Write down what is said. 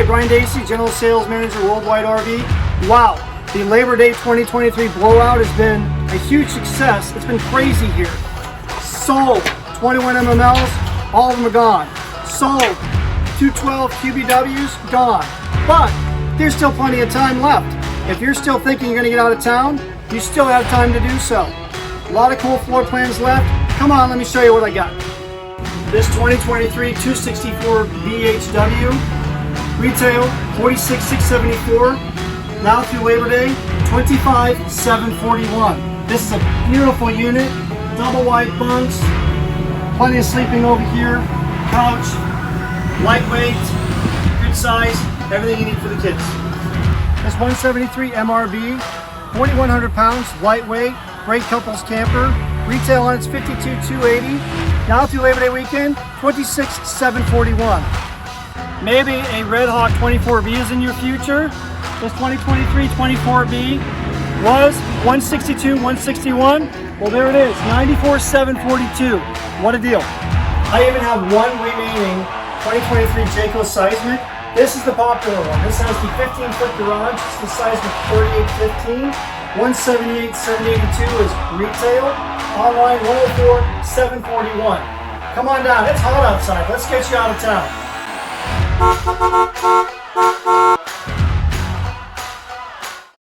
Hi, Brian Dacey, General Sales Manager, Worldwide RV. Wow, the Labor Day 2023 Blowout has been a huge success. It's been crazy here. Sold 21 MMLs, all of them are gone. Sold 212 QBWs, gone. But there's still plenty of time left. If you're still thinking you're gonna get out of town, you still have time to do so. A lot of cool floor plans left. Come on, let me show you what I got. This 2023 264 VHW, retail $46,674. Now through Labor Day, $25,741. This is a beautiful unit, double wide bunks, plenty of sleeping over here, couch, lightweight, good size, everything you need for the kids. This 173 MRB, 4,100 pounds, lightweight, great couples camper. Retail on it's $52,280. Now through Labor Day weekend, $26,741. Maybe a Red Hawk 24B is in your future. This 2023 24B was $162, $161. Well, there it is, $94,742. What a deal. I even have one remaining 2023 Jayco seismic. This is the popular one. This has the 15-foot garage. It's the seismic 3815. $178,782 is retail. Online, $104,741. Come on down. It's hot outside. Let's get you out of town.